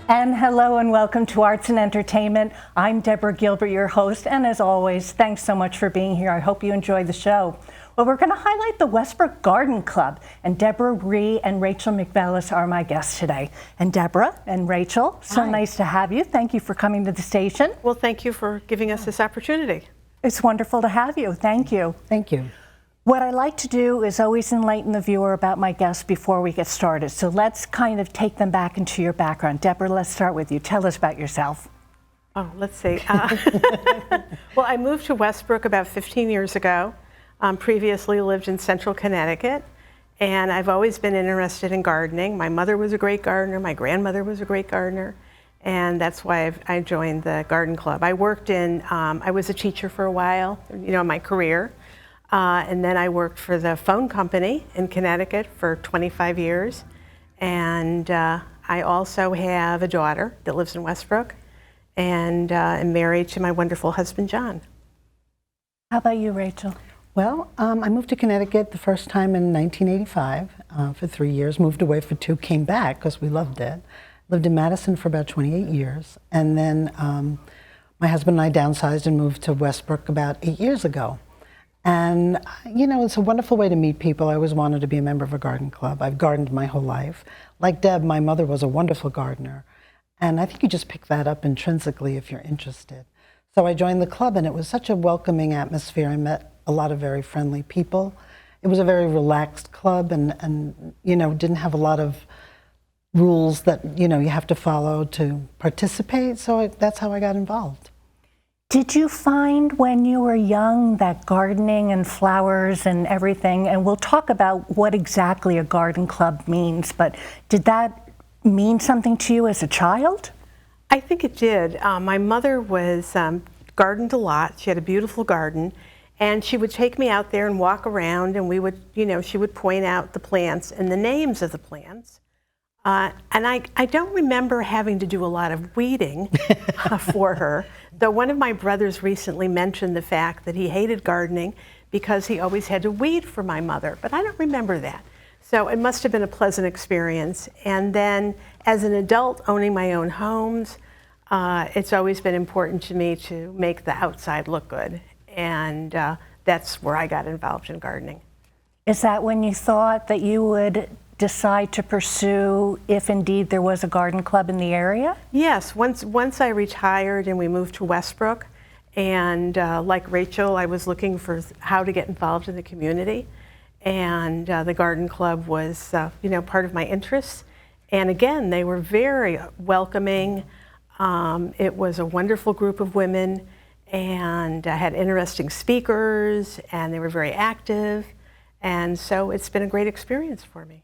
And hello and welcome to Arts and Entertainment. I'm Deborah Gilbert, your host, and as always, thanks so much for being here. I hope you enjoy the show. Well, we're going to highlight the Westbrook Garden Club, and Deborah Ree and Rachel McNellis are my guests today. And Deborah and Rachel, so Hi. nice to have you. Thank you for coming to the station. Well, thank you for giving us this opportunity. It's wonderful to have you. Thank you. Thank you. What I like to do is always enlighten the viewer about my guests before we get started. So let's kind of take them back into your background. Deborah, let's start with you. Tell us about yourself. Oh, let's see. Well, I moved to Westbrook about 15 years ago. Previously lived in central Connecticut, and I've always been interested in gardening. My mother was a great gardener. My grandmother was a great gardener, and that's why I joined the garden club. I worked in, I was a teacher for a while, in my career. And then I worked for the phone company in Connecticut for 25 years. And I also have a daughter that lives in Westbrook, and am married to my wonderful husband, John. How about you, Rachel? Well, I moved to Connecticut the first time in 1985 for 3 years, moved away for 2, came back because we loved it. Lived in Madison for about 28 years. And then my husband and I downsized and moved to Westbrook about 8 years ago. And, it's a wonderful way to meet people. I always wanted to be a member of a garden club. I've gardened my whole life. Like Deb, my mother was a wonderful gardener. And I think you just pick that up intrinsically if you're interested. So I joined the club, and it was such a welcoming atmosphere. I met a lot of very friendly people. It was a very relaxed club and didn't have a lot of rules that, you have to follow to participate. So that's how I got involved. Did you find when you were young that gardening and flowers and everything, and we'll talk about what exactly a garden club means, but did that mean something to you as a child? I think it did. My mother was gardened a lot. She had a beautiful garden, and she would take me out there and walk around, and we would, she would point out the plants and the names of the plants. And I don't remember having to do a lot of weeding for her, though one of my brothers recently mentioned the fact that he hated gardening because he always had to weed for my mother, but I don't remember that. So it must have been a pleasant experience. And then as an adult owning my own homes, it's always been important to me to make the outside look good. And that's where I got involved in gardening. Is that when you thought that you would decide to pursue if indeed there was a garden club in the area? Yes, once I retired and we moved to Westbrook, and like Rachel, I was looking for how to get involved in the community, and the garden club was part of my interests. And again, they were very welcoming. It was a wonderful group of women, and I had interesting speakers, and they were very active, and so it's been a great experience for me.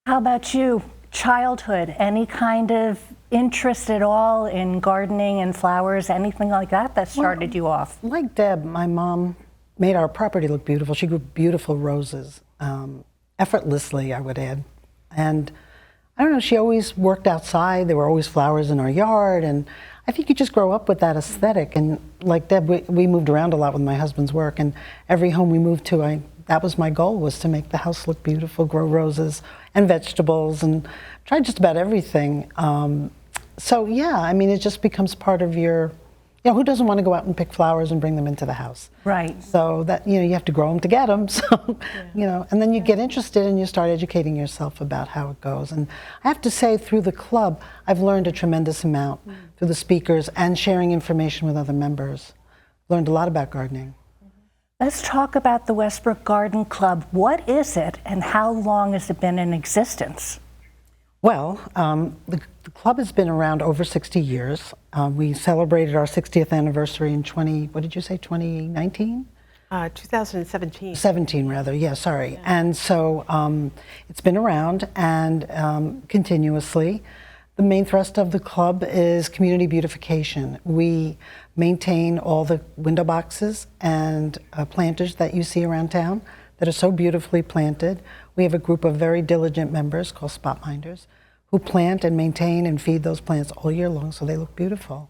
How about you? Childhood, any kind of interest at all in gardening and flowers, anything like that started you off? Like Deb, my mom made our property look beautiful. She grew beautiful roses, effortlessly, I would add. And I don't know, she always worked outside. There were always flowers in our yard. And I think you just grow up with that aesthetic. And like Deb, we moved around a lot with my husband's work. And every home we moved to, that was my goal, was to make the house look beautiful, grow roses and vegetables, and try just about everything. So yeah, it just becomes part of your, who doesn't want to go out and pick flowers and bring them into the house? Right. So that, you have to grow them to get them. So, and then you get interested and you start educating yourself about how it goes. And I have to say, through the club, I've learned a tremendous amount through the speakers and sharing information with other members. Learned a lot about gardening. Let's talk about the Westbrook Garden Club. What is it, and how long has it been in existence? Well, the club has been around over 60 years. We celebrated our 60th anniversary in 2019? 2017. 17, rather, yeah, sorry. Yeah. And so it's been around and continuously. The main thrust of the club is community beautification. We maintain all the window boxes and planters that you see around town that are so beautifully planted. We have a group of very diligent members called spot minders who plant and maintain and feed those plants all year long so they look beautiful.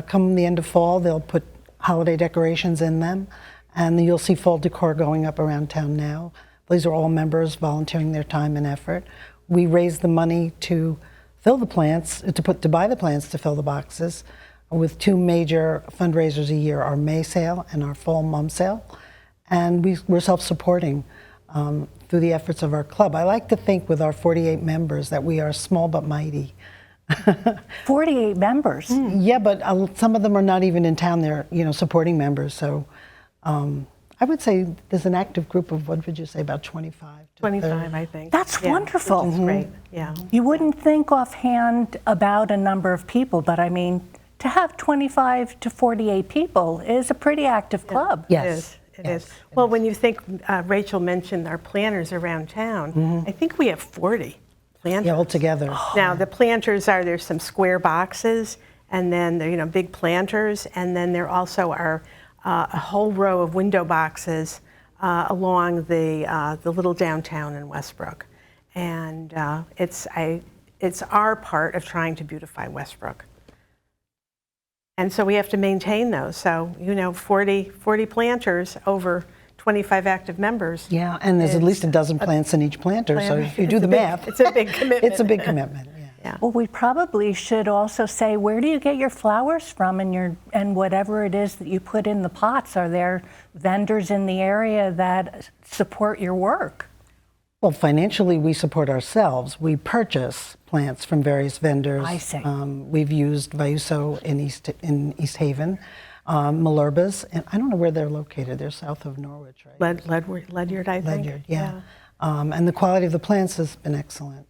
Come the end of fall, they'll put holiday decorations in them, and you'll see fall decor going up around town now. These are all members volunteering their time and effort. We raise the money to fill the plants, to buy the plants to fill the boxes, with 2 major fundraisers a year, our May sale and our fall mum sale. And we're self-supporting through the efforts of our club. I like to think with our 48 members that we are small but mighty. 48 members. Yeah, but some of them are not even in town. They're, supporting members. So I would say there's an active group of, what would you say, about 25 to 25, 30. I think. That's wonderful. Which is great. Yeah. You wouldn't think offhand about a number of people, but I mean, to have 25 to 48 people is a pretty active club. Yes. It is. Well, when you think, Rachel mentioned our planters around town, I think we have 40 planters. Yeah, all together. Now, the planters there's some square boxes, and then they're, big planters, and then there also are a whole row of window boxes along the little downtown in Westbrook. And it's our part of trying to beautify Westbrook. And so we have to maintain those. So, 40 planters over 25 active members. Yeah, and there's at least a dozen plants in each planter, so if you do the math. It's a big commitment. It's a big commitment, yeah. Well, we probably should also say, where do you get your flowers from and whatever it is that you put in the pots? Are there vendors in the area that support your work? Well, financially, we support ourselves. We purchase plants from various vendors. I see. We've used Viuso in East Haven, Malerba's, and I don't know where they're located. They're south of Norwich, right? Ledyard, I think. Ledyard, yeah. And the quality of the plants has been excellent.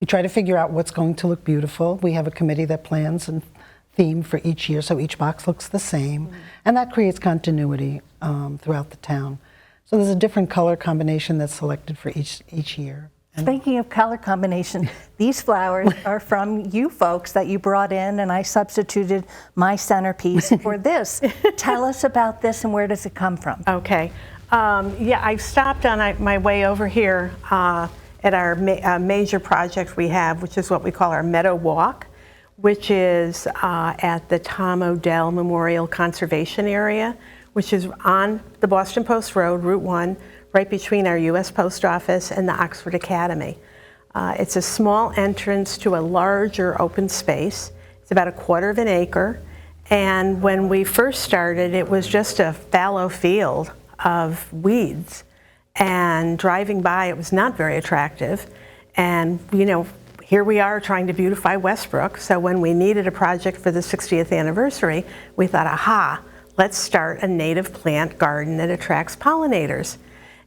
We try to figure out what's going to look beautiful. We have a committee that plans and theme for each year, so each box looks the same, and that creates continuity throughout the town. So there's a different color combination that's selected for each year. Speaking of color combination, these flowers are from you folks that you brought in, and I substituted my centerpiece for this. Tell us about this and where does it come from? Okay. I stopped on my way over here at our major project we have, which is what we call our Meadow Walk, which is at the Tom Odell Memorial Conservation Area, which is on the Boston Post Road, Route 1, right between our U.S. Post Office and the Oxford Academy. It's a small entrance to a larger open space. It's about 1/4 of an acre. And when we first started, it was just a fallow field of weeds. And driving by, it was not very attractive. And, here we are trying to beautify Westbrook. So when we needed a project for the 60th anniversary, we thought, aha, let's start a native plant garden that attracts pollinators.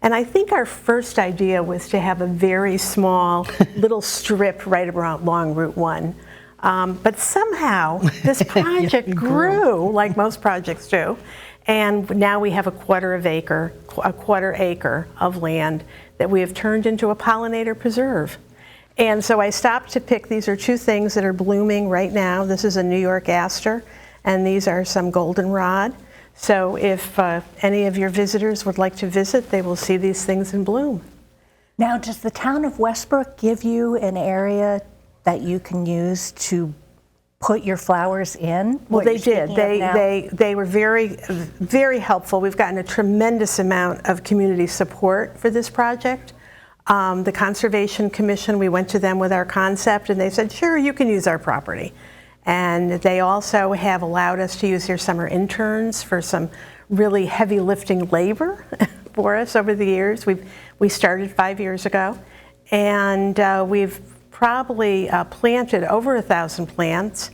And I think our first idea was to have a very small little strip right along Route 1. But somehow this project grew, like most projects do. And now we have a 1/4 acre of land that we have turned into a pollinator preserve. And so I stopped to pick, these are 2 things that are blooming right now. This is a New York aster, and these are some goldenrod. So if any of your visitors would like to visit, they will see these things in bloom. Now, does the town of Westbrook give you an area that you can use to put your flowers in? Well, they did. They were very, very helpful. We've gotten a tremendous amount of community support for this project. The Conservation Commission, we went to them with our concept, and they said, sure, you can use our property. And they also have allowed us to use their summer interns for some really heavy lifting labor for us over the years. We started 5 years ago, and we've probably planted over 1,000 plants.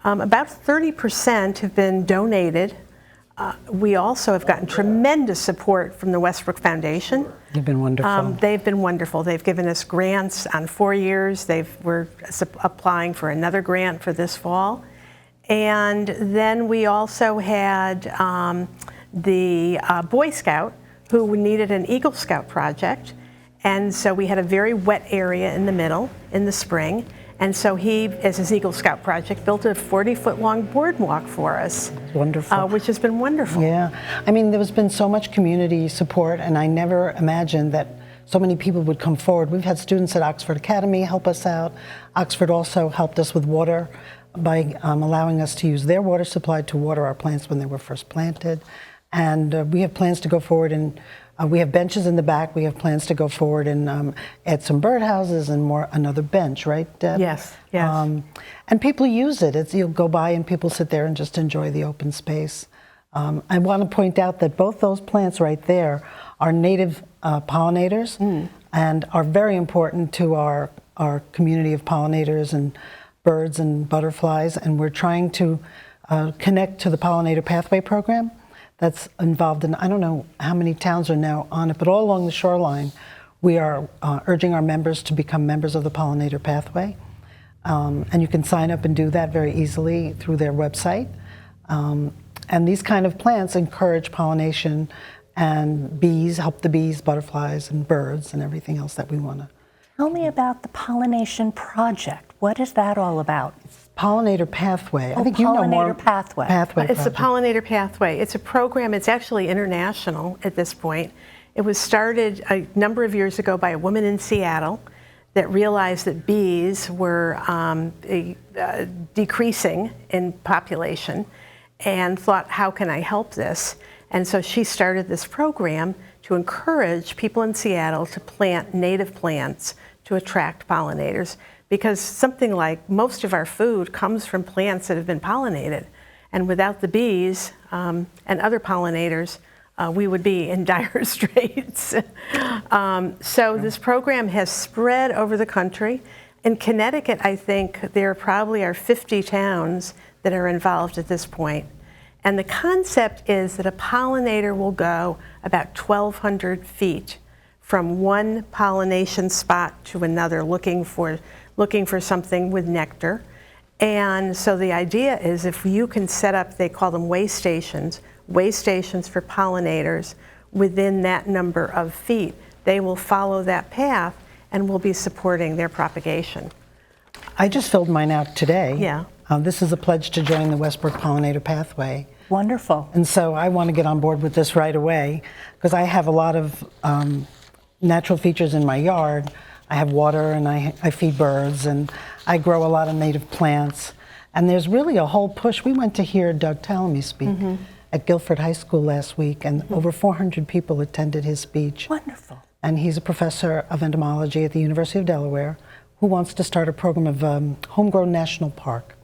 About 30% have been donated. We also have gotten tremendous support from the Westbrook Foundation. They've been wonderful. They've been wonderful. They've given us grants on 4 years. We're applying for another grant for this fall. And then we also had the Boy Scout who needed an Eagle Scout project. And so we had a very wet area in the middle in the spring. And so he, as his Eagle Scout project, built a 40-foot long boardwalk for us. Wonderful. Which has been wonderful. Yeah. I mean, there's been so much community support, and I never imagined that so many people would come forward. We've had students at Oxford Academy help us out. Oxford also helped us with water by allowing us to use their water supply to water our plants when they were first planted. And we have plans to go forward and We have benches in the back. We have plans to go forward and add some birdhouses and another bench, right, Deb? Yes, yes. And people use it. You'll go by and people sit there and just enjoy the open space. I want to point out that both those plants right there are native pollinators and are very important to our community of pollinators and birds and butterflies. And we're trying to connect to the Pollinator Pathway program that's involved in, I don't know how many towns are now on it, but all along the shoreline, we are urging our members to become members of the Pollinator Pathway. And you can sign up and do that very easily through their website. And these kind of plants encourage pollination and bees, help the bees, butterflies, and birds, and everything else that we want to. Tell me about the Pollination Project. What is that all about? Pollinator Pathway. Oh, I think you know more. Pollinator Pathway. It's the Pollinator Pathway. It's a program, it's actually international at this point. It was started a number of years ago by a woman in Seattle that realized that bees were decreasing in population and thought, how can I help this? And so she started this program to encourage people in Seattle to plant native plants to attract pollinators, because something like most of our food comes from plants that have been pollinated. And without the bees and other pollinators, we would be in dire straits. So this program has spread over the country. In Connecticut, I think there probably are 50 towns that are involved at this point. And the concept is that a pollinator will go about 1,200 feet from one pollination spot to another, looking for something with nectar. And so the idea is, if you can set up, they call them way stations for pollinators within that number of feet, they will follow that path and will be supporting their propagation. I just filled mine out today. Yeah. This is a pledge to join the Westbrook Pollinator Pathway. Wonderful. And so I want to get on board with this right away, because I have a lot of natural features in my yard. I have water and I feed birds and I grow a lot of native plants. And there's really a whole push. We went to hear Doug Tallamy speak at Guilford High School last week, and over 400 people attended his speech. Wonderful. And he's a professor of entomology at the University of Delaware who wants to start a program of homegrown national park,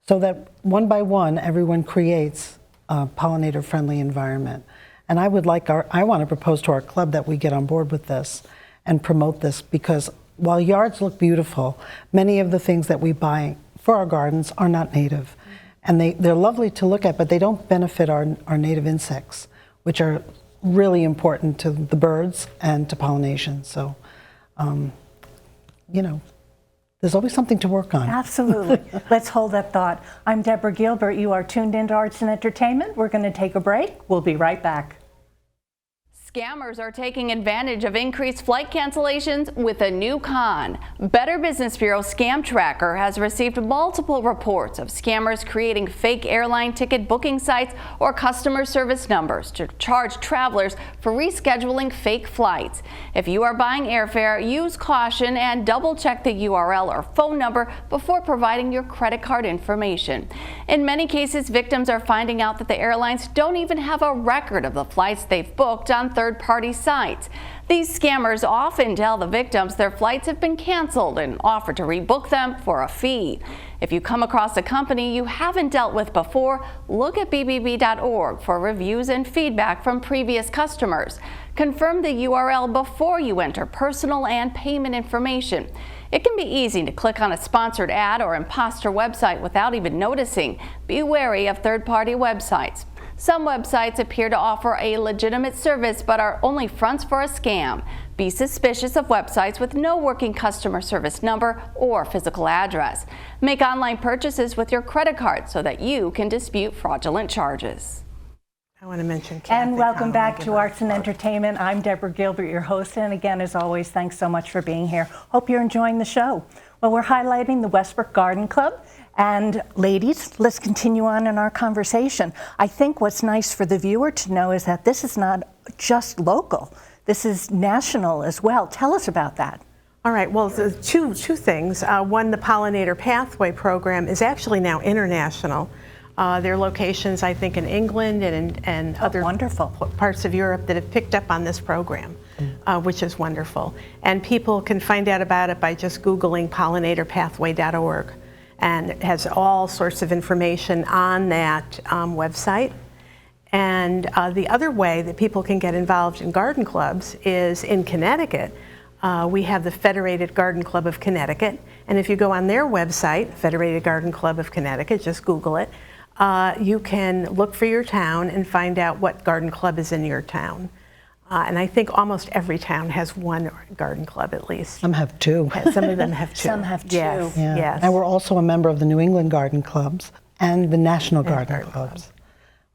so that one by one, everyone creates a pollinator-friendly environment. And I want to propose to our club that we get on board with this and promote this, because while yards look beautiful, many of the things that we buy for our gardens are not native. And they're lovely to look at, but they don't benefit our native insects, which are really important to the birds and to pollination. So, there's always something to work on. Absolutely. Let's hold that thought. I'm Deborah Gilbert. You are tuned into Arts and Entertainment. We're going to take a break. We'll be right back. Scammers are taking advantage of increased flight cancellations with a new con. Better Business Bureau Scam Tracker has received multiple reports of scammers creating fake airline ticket booking sites or customer service numbers to charge travelers for rescheduling fake flights. If you are buying airfare, use caution and double check the URL or phone number before providing your credit card information. In many cases, victims are finding out that the airlines don't even have a record of the flights they've booked on third-party sites. These scammers often tell the victims their flights have been canceled and offer to rebook them for a fee. If you come across a company you haven't dealt with before, look at bbb.org for reviews and feedback from previous customers. Confirm the URL before you enter personal and payment information. It can be easy to click on a sponsored ad or imposter website without even noticing. Be wary of third-party websites. Some websites appear to offer a legitimate service but are only fronts for a scam. Be suspicious of websites with no working customer service number or physical address. Make online purchases with your credit card so that you can dispute fraudulent charges. I want to mention Kathy. And welcome back to Arts and Entertainment. I'm Deborah Gilbert, your host, and again, as always, thanks so much for being here. Hope you're enjoying the show. Well, we're highlighting the Westbrook Garden Club. And ladies, let's continue on in our conversation. I think what's nice for the viewer to know is that this is not just local. This is national as well. Tell us about that. All right, well, two things. One, the Pollinator Pathway program is actually now international. There are locations, I think, in England and other wonderful parts of Europe that have picked up on this program, which is wonderful. And people can find out about it by just Googling pollinatorpathway.org. And it has all sorts of information on that website. And the other way that people can get involved in garden clubs is in Connecticut. We have the Federated Garden Club of Connecticut. And if you go on their website, Federated Garden Club of Connecticut, just Google it, you can look for your town and find out what garden club is in your town. And I think almost every town has one garden club at least. Some have two. Some of them have two. Some have two. Yes, Yeah. yes. And we're also a member of the New England Garden Clubs and the National Garden Clubs,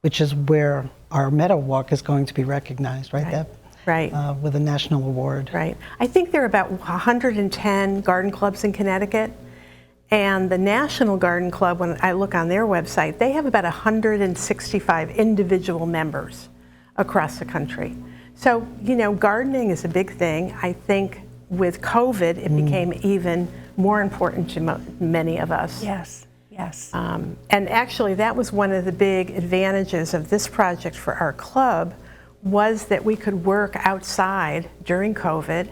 which is where our Meadow Walk is going to be recognized, right, Deb? Right. With a national award. Right. I think there are about 110 garden clubs in Connecticut. And the National Garden Club, when I look on their website, they have about 165 individual members across the country. So, you know, gardening is a big thing. I think with COVID, it became even more important to many of us. Yes, yes. And actually, that was one of the big advantages of this project for our club, was that we could work outside during COVID,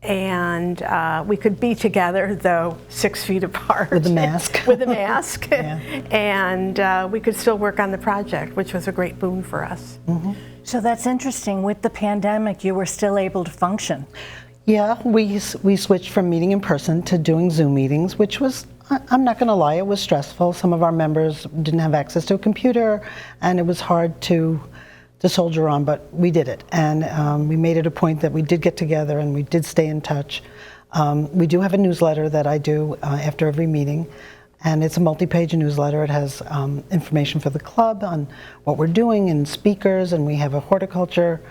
and we could be together, though 6 feet apart. With a mask. With a mask. Yeah. And we could still work on the project, which was a great boon for us. Mm-hmm. So that's interesting. With the pandemic, you were still able to function. Yeah, we switched from meeting in person to doing Zoom meetings, which was, I'm not going to lie, it was stressful. Some of our members didn't have access to a computer, and it was hard to soldier on, but we did it. And we made it a point that we did get together and we did stay in touch. We do have a newsletter that I do after every meeting, and it's a multi-page newsletter. It has information for the club on what we're doing and speakers, and we have a horticulture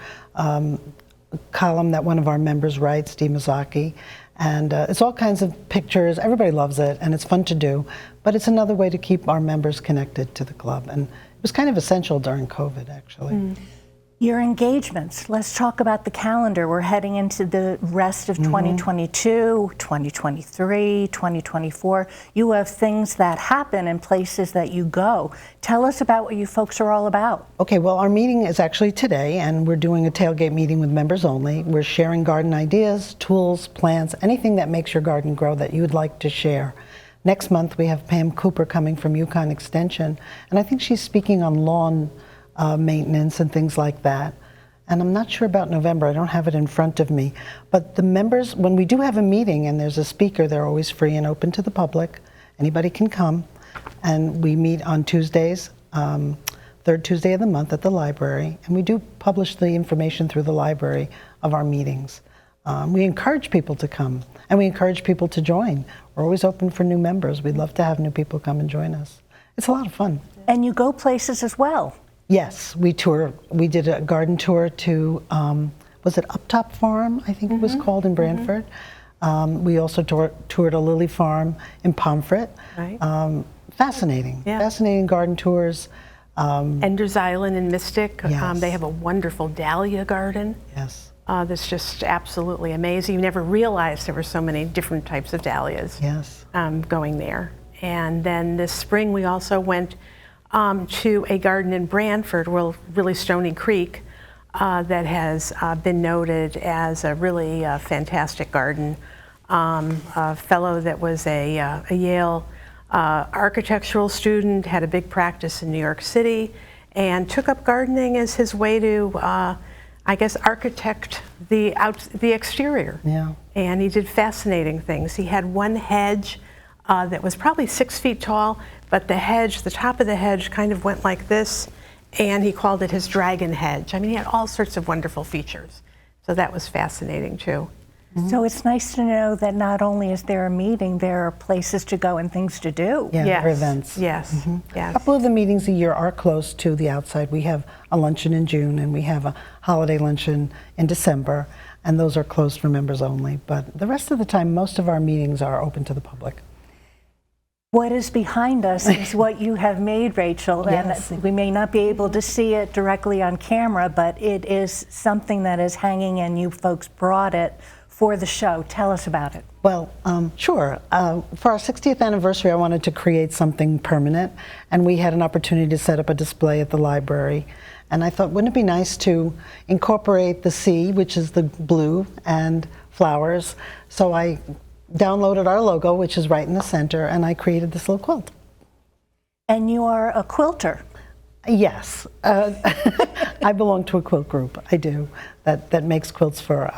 column that one of our members writes, Steve Mazzocchi, and it's all kinds of pictures. Everybody loves it, and it's fun to do, but it's another way to keep our members connected to the club, and it was kind of essential during COVID, actually. Your engagements, let's talk about the calendar. We're heading into the rest of 2022, 2023, 2024. You have things that happen and places that you go. Tell us about what you folks are all about. Okay, well, our meeting is actually today, and we're doing a tailgate meeting with members only. We're sharing garden ideas, tools, plants, anything that makes your garden grow that you would like to share. Next month, we have Pam Cooper coming from Yukon Extension, and I think she's speaking on lawn maintenance and things like that. And I'm not sure about November, I don't have it in front of me. But the members, when we do have a meeting and there's a speaker, they're always free and open to the public. Anybody can come. And we meet on Tuesdays, third Tuesday of the month at the library. And we do publish the information through the library of our meetings. We encourage people to come, and we encourage people to join. We're always open for new members. We'd love to have new people come and join us. It's a lot of fun. And you go places as well. Yes, we tour. We did a garden tour to, was it Uptop Farm, I think it was called, in Brantford. We also toured a lily farm in Pomfret. Right. Fascinating, fascinating garden tours. Enders Island in Mystic, Yes. they have a wonderful Dahlia Garden. Yes. That's just absolutely amazing. You never realized there were so many different types of dahlias going there. And then this spring we also went to a garden in Brantford, really Stony Creek, that has been noted as a really fantastic garden. A fellow that was a Yale architectural student, had a big practice in New York City, and took up gardening as his way to, I guess, architect the exterior. Yeah. And he did fascinating things. He had one hedge that was probably 6 feet tall, but the top of the hedge kind of went like this, and he called it his dragon hedge. I mean, he had all sorts of wonderful features. So that was fascinating too. So it's nice to know that not only is there a meeting, there are places to go and things to do. Yeah, Yes. there are events. Yes, yes. A couple of the meetings a year are close to the outside. We have a luncheon in June, and we have a holiday luncheon in December, and those are closed for members only. But the rest of the time, most of our meetings are open to the public. What is behind us is what you have made, Rachel. Yes. And we may not be able to see it directly on camera, but it is something that is hanging, and you folks brought it for the show. Tell us about it. Well, sure. For our 60th anniversary, I wanted to create something permanent, and we had an opportunity to set up a display at the library. And I thought, wouldn't it be nice to incorporate the sea, which is the blue, and flowers? So I downloaded our logo, which is right in the center, and I created this little quilt. And you are a quilter. Yes. I belong to a quilt group. I do. That makes quilts for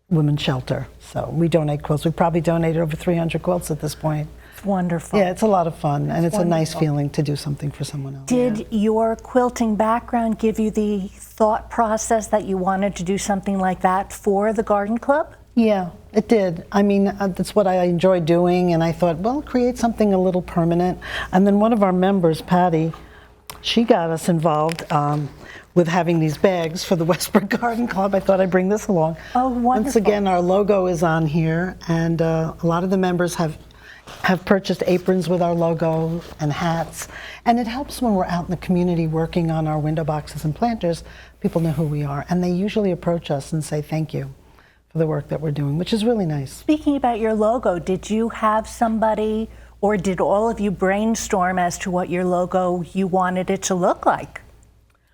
women's shelter. So we donate quilts. We've probably donated over 300 quilts at this point. It's wonderful. Yeah, it's a lot of fun, and it's a nice wonderful. feeling to do something for someone else. Did your quilting background give you the thought process that you wanted to do something like that for the garden club? Yeah, it did. I mean, that's what I enjoy doing, and I thought, well, create something a little permanent. And then one of our members, Patty, she got us involved with having these bags for the Westbrook Garden Club. I thought I'd bring this along. Oh, wonderful. Once again, our logo is on here, and a lot of the members have purchased aprons with our logo and hats. And it helps when we're out in the community working on our window boxes and planters. People know who we are, and they usually approach us and say thank you for the work that we're doing, which is really nice. Speaking about your logo, did you have somebody, or did all of you brainstorm as to what your logo you wanted it to look like?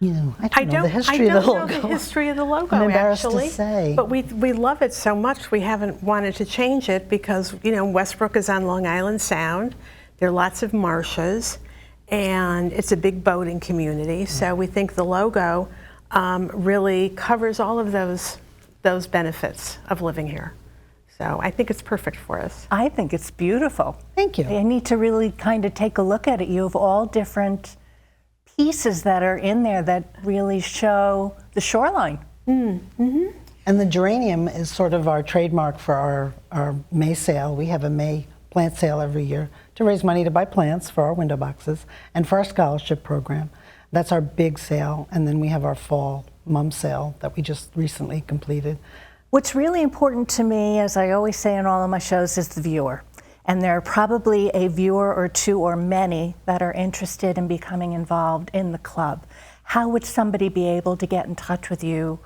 You know, I don't know the history of the logo. I don't know the history of the logo, I'm embarrassed actually. to say. But we love it so much, we haven't wanted to change it because, you know, Westbrook is on Long Island Sound. There are lots of marshes, and it's a big boating community. So we think the logo really covers all of those benefits of living here. So I think it's perfect for us. I think it's beautiful. Thank you. I need to really kind of take a look at it. You have all different pieces that are in there that really show the shoreline. Mm-hmm. And the geranium is sort of our trademark for our May sale. We have a May plant sale every year to raise money to buy plants for our window boxes and for our scholarship program. That's our big sale. And then we have our fall mum sale that we just recently completed. What's really important to me, as I always say in all of my shows, is the viewer. And there are probably a viewer or two or many that are interested in becoming involved in the club. How would somebody be able to get in touch with you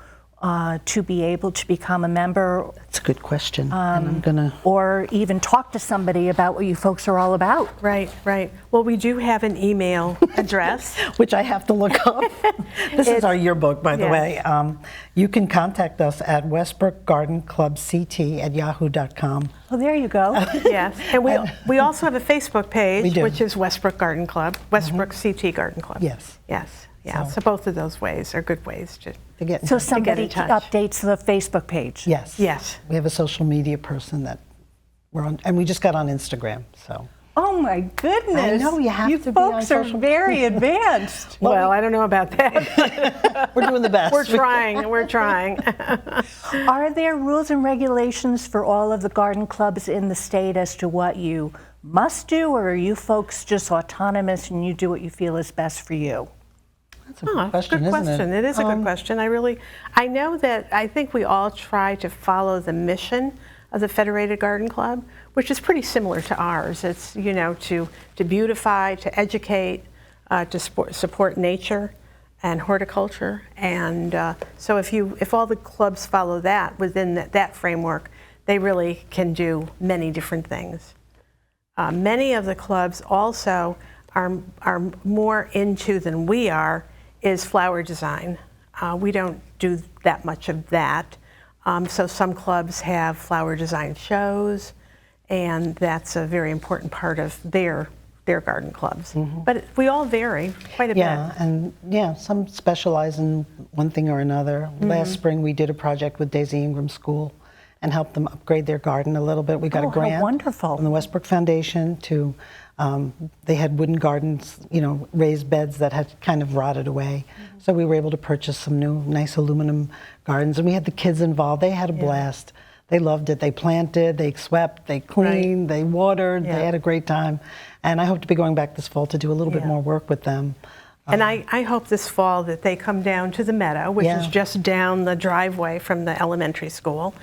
to be able to become a member? That's a good question. And I'm gonna... Or even talk to somebody about what you folks are all about. Right, right. Well, we do have an email address. Which I have to look up. This is our yearbook, by the yes. way. You can contact us at westbrookgardenclubct@yahoo.com. Oh, there you go. Yes, and we also have a Facebook page, We do. which is Westbrook Garden Club, Westbrook CT Garden Club. Yes. Yes, yeah. So- So both of those ways are good ways to get in So touch. somebody in touch. updates the Facebook page. Yes. Yes. We have a social media person that we're on, and we just got on Instagram, so. Oh my goodness. I know, you have to be on folks are social- very advanced. Well, I don't know about that. We're doing the best. We're trying, we're trying. Are there rules and regulations for all of the garden clubs in the state as to what you must do, or are you folks just autonomous and you do what you feel is best for you? That's a good question, good isn't question. It is a good question. I know that I think we all try to follow the mission of the Federated Garden Club, which is pretty similar to ours. It's, you know, to beautify, to educate, to support nature and horticulture. And so if all the clubs follow that within that framework, they really can do many different things. Many of the clubs also are more into than we are is flower design. We don't do that much of that. So some clubs have flower design shows, and that's a very important part of their garden clubs. Mm-hmm. But we all vary quite a bit. And some specialize in one thing or another. Mm-hmm. Last spring we did a project with Daisy Ingram School and helped them upgrade their garden a little bit. We got a grant wonderful. from the Westbrook Foundation to, they had wooden gardens, you know, raised beds that had kind of rotted away. Mm-hmm. So we were able to purchase some new nice aluminum gardens, and we had the kids involved. They had a blast. They loved it. They planted, they swept, they cleaned, they watered, they had a great time. And I hope to be going back this fall to do a little bit more work with them. And I hope this fall that they come down to the Meadow, which is just down the driveway from the elementary school,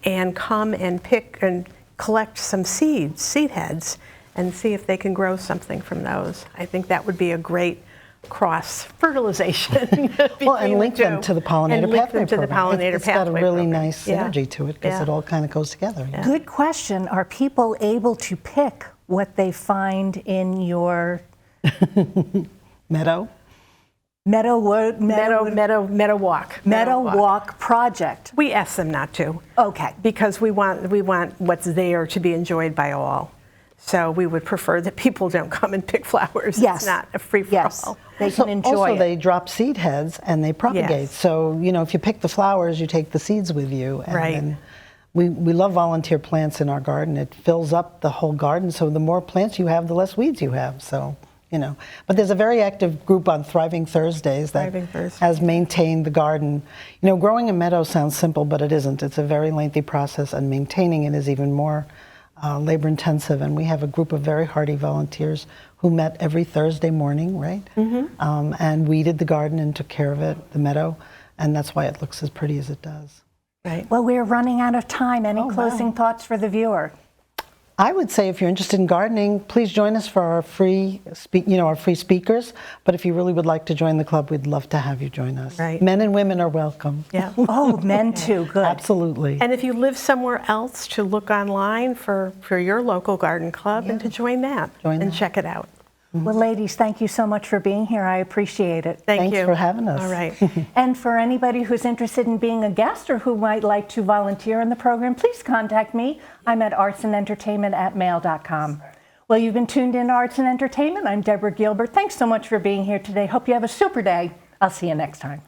and come and pick and collect some seed heads, and see if they can grow something from those. I think that would be a great cross-fertilization. Well, and link them to the Pollinator Pathway to the program. Pollinator It's got a Pathway really program. nice synergy to it because Yeah. it all kind of goes together. Yeah. Good question. Are people able to pick what they find in your Meadow? Meadow Walk. project? We ask them not to. Okay. Because we want what's there to be enjoyed by all. So we would prefer that people don't come and pick flowers. Yes. It's not a free-for-all. Yes. They can enjoy also, it. they drop seed heads and they propagate. Yes. So, if you pick the flowers, you take the seeds with you. And Right. then we love volunteer plants in our garden. It fills up the whole garden. So the more plants you have, the less weeds you have. So, But there's a very active group on Thriving Thursdays that Thriving Thursdays. has maintained the garden. Growing a meadow sounds simple, but it isn't. It's a very lengthy process, and maintaining it is even more labor intensive. And we have a group of very hardy volunteers who met every Thursday morning, right? Mm-hmm. And weeded the garden and took care of it, the meadow, and that's why it looks as pretty as it does. Right. Well, we're running out of time. Any closing thoughts for the viewer? I would say if you're interested in gardening, please join us for our free speakers. But if you really would like to join the club, we'd love to have you join us. Right. Men and women are welcome. Yeah. Oh, men too. Good. Absolutely. And if you live somewhere else, to look online for your local garden club and to join that and check it out. Well, ladies, thank you so much for being here. I appreciate it. Thanks for having us. All right. And for anybody who's interested in being a guest or who might like to volunteer in the program, please contact me. I'm at artsandentertainment@mail.com. Well, you've been tuned in to Arts and Entertainment. I'm Deborah Gilbert. Thanks so much for being here today. Hope you have a super day. I'll see you next time.